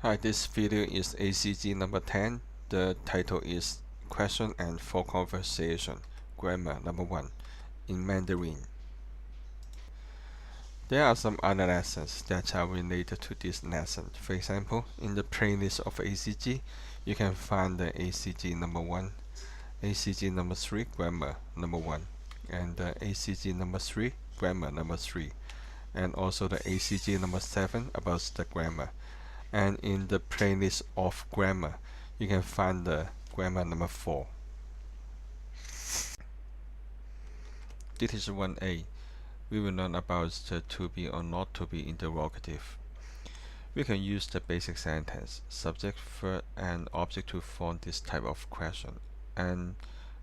Hi, this video is ACG number 10. The title is Question and for Conversation, Grammar number 1 in Mandarin. There are some other lessons that are related to this lesson. For example, in the playlist of ACG, you can find the ACG number 1, ACG number 3, Grammar number 1, and the ACG number 3, Grammar number 3, and also the ACG number 7 about the grammar. And in the playlist of grammar, you can find the grammar number 4. This is 1A. We will learn about the to be or not to be interrogative. We can use the basic sentence, subject, verb, and object to form this type of question. And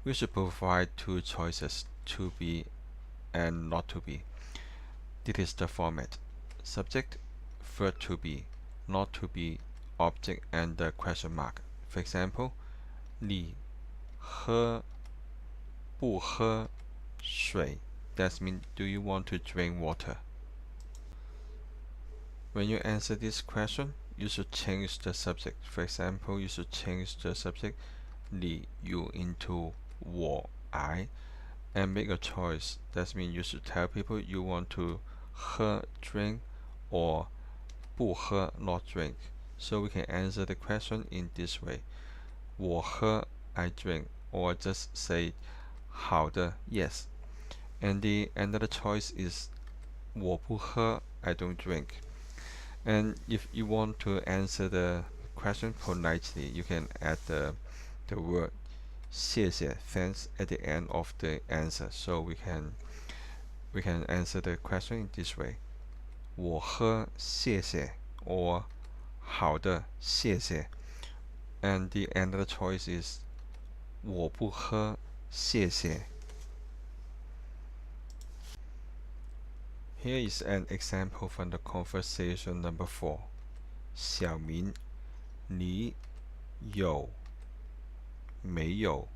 we should provide two choices, to be and not to be. This is the format. Subject, verb to be, not to be, object, and the question mark. For example, 你喝不喝水? That means, do you want to drink water? When you answer this question, you should change the subject. For example, you should change the subject 你 you into 我 I and make a choice. That means you should tell people you want to 喝 drink or 不喝 not drink. So we can answer the question in this way. 我喝 I drink, or just say 好的 yes. And the another choice is 我不喝 I don't drink. And if you want to answer the question politely, you can add the word 谢谢 thanks at the end of the answer. So we can answer the question in this way. 我喝谢谢 or 好的谢谢. And the another choice is 我不喝谢谢. Here is an example from the conversation number 4. 小明，你有没有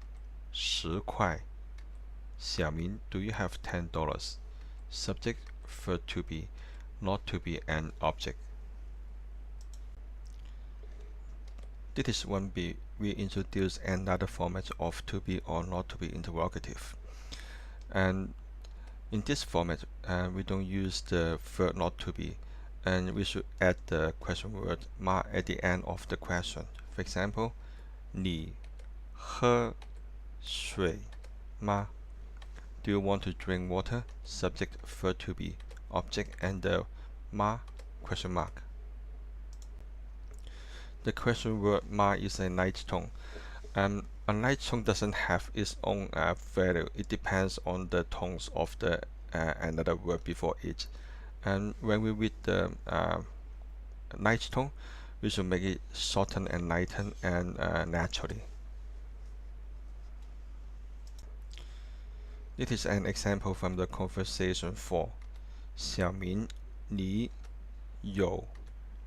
10块? 小明, do you have $10? Subject, verb to be, not to be an object. This is 1B. We introduce another format of to be or not to be interrogative. And in this format, we don't use the verb not to be, and we should add the question word ma at the end of the question. For example, 你喝水吗? Do you want to drink water? Subject, verb to be, object, and the ma question mark. The question word ma is a light tone. A light tone doesn't have its own value. It depends on the tones of the another word before it. And when we read the light tone, we should make it shorten and lighten and naturally. This is an example from the conversation 4. 小明，你有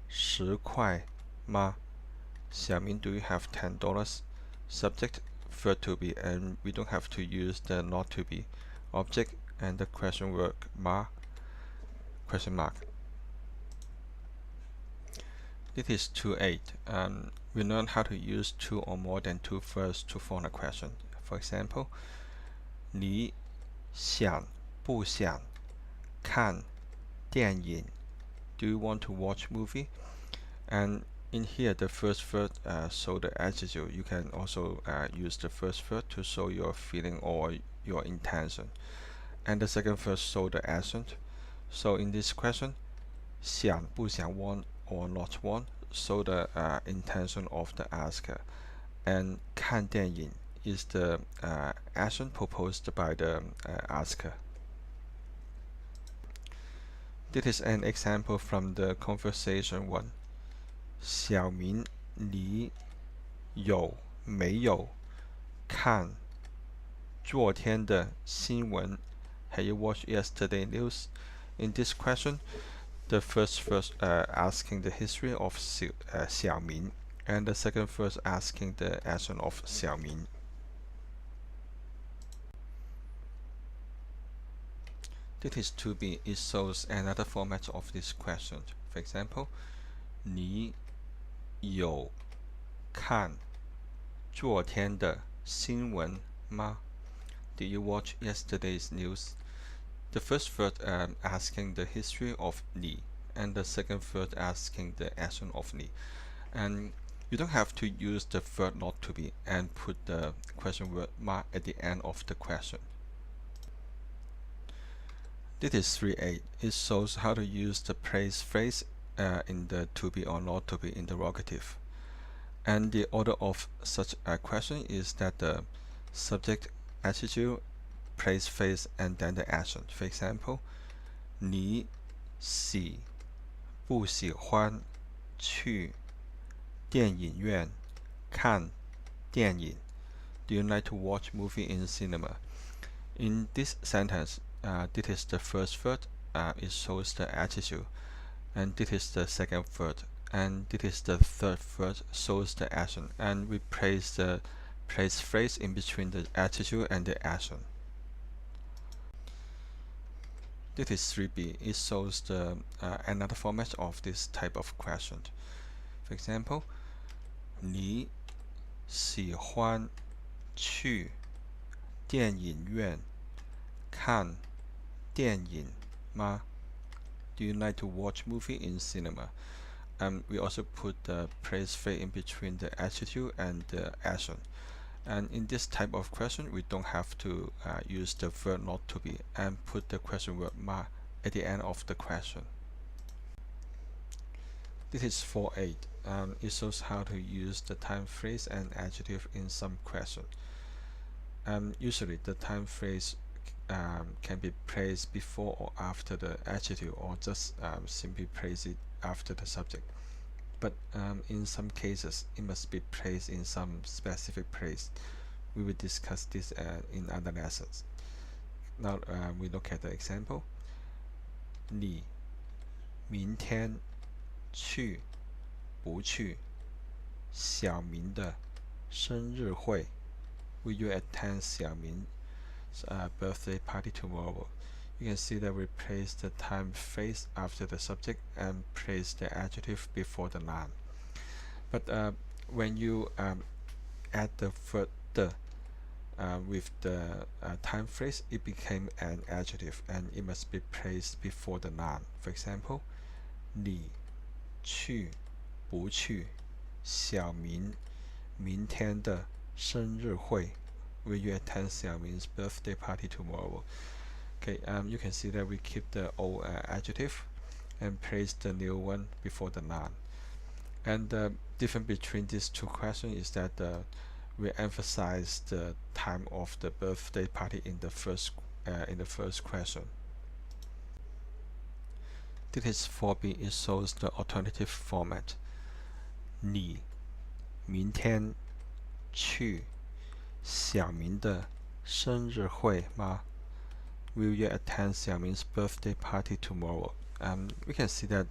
10块吗? 小明, do you have $10? Subject, verb to be, and we don't have to use the not to be, object, and the question word ma question mark. This is 2.8. We learn how to use two or more than two verbs to form a question. For example, 你想不想看电影? Do you want to watch movie? And in here, the first verb show the adjective. You can also use the first verb to show your feeling or your intention. And the second verb show the accent. So in this question, 想不想 want or not want show the intention of the asker. And 看电影 is the action proposed by the asker. This is an example from the conversation 1. 小明，你有没有看昨天的新闻? Have you watched yesterday's news? In this question, the first verse asking the history of Xiaoming, and the second verse asking the action of Xiaoming. This is to be. It shows another format of this question. For example, 你有看昨天的新闻吗? Did you watch yesterday's news? The first verb asking the history of 你 and the second verb asking the action of 你. And you don't have to use the verb not to be and put the question word 吗 at the end of the question. This is 3.8. It shows how to use the praise phrase in the to be or not to be interrogative. And the order of such a question is that the subject, attitude, praise phrase, and then the action. For example, 你喜不喜欢去电影院看电影? Do you like to watch movie in cinema? In this sentence, this is the first verb. It shows the attitude, and this is the second verb, and this is the third verb, shows the action, and we place the praise phrase in between the attitude and the action. This is 3b. It shows the another format of this type of question. For example, 你喜欢去电影院看电影吗? Do you like to watch movie in cinema? We also put the praise phrase in between the attitude and the action. And in this type of question, we don't have to use the verb not to be and put the question word 吗 at the end of the question. This is 4.8. It shows how to use the time phrase and adjective in some question. Usually the time phrase can be placed before or after the adjective, or just simply place it after the subject. But in some cases, it must be placed in some specific place. We will discuss this in other lessons. Now we look at the example. 你明天去不去小明的生日会? Will you attend Xiaoming's birthday party tomorrow? You can see that we place the time phrase after the subject and place the adjective before the noun. But when you add the verb the with the time phrase, it became an adjective and it must be placed before the noun. For example, 你去不去小明明天的生日会? Will you attend Xiaoming's birthday party tomorrow? Okay, you can see that we keep the old adjective and place the new one before the noun. And the difference between these two questions is that we emphasize the time of the birthday party in the first question. This is 4b. It shows the alternative format. 你明天去小明的生日会吗? Will you attend Xiaoming's birthday party tomorrow? We can see that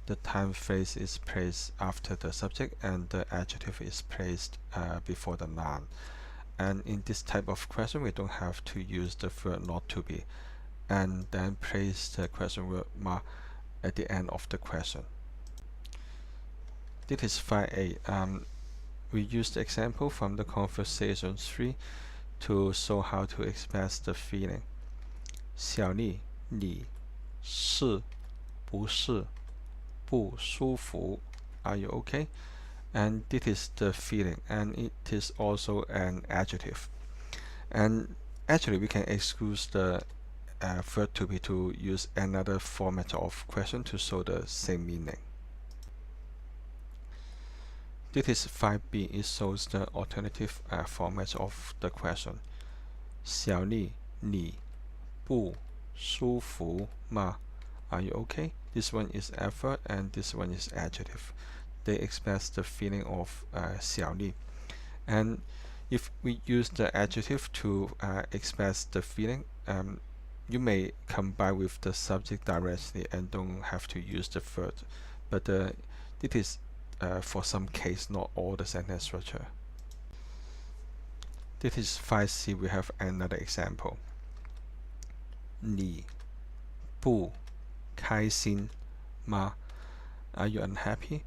the time phrase is placed after the subject and the adjective is placed before the noun. And in this type of question, we don't have to use the verb not to be and then place the question word 吗 at the end of the question. This is 5a. We use the example from the conversation 3 to show how to express the feeling. 小丽，你是不是不舒服? Are you okay? And this is the feeling, and it is also an adjective. And actually, we can excuse the verb to be to use another format of question to show the same meaning. This is 5b. It shows the alternative format of the question. 小丽，你不舒服吗? Are you okay? This one is adverb and this one is adjective. They express the feeling of 小丽. And if we use the adjective to express the feeling, you may combine with the subject directly and don't have to use the verb. But it is for some case, not all the sentence structure. This is 5c. We have another example. 你不开心吗? Are you unhappy?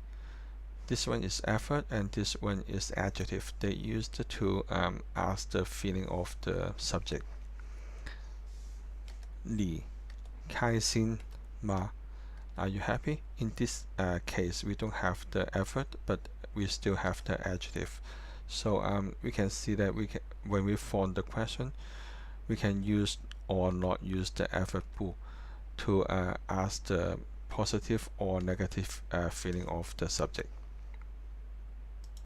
This one is effort and this one is adjective. They used to ask the feeling of the subject. 你开心吗? Are you happy? In this case, we don't have the effort, but we still have the adjective. So we can see that when we form the question, we can use or not use the effort bool to ask the positive or negative feeling of the subject.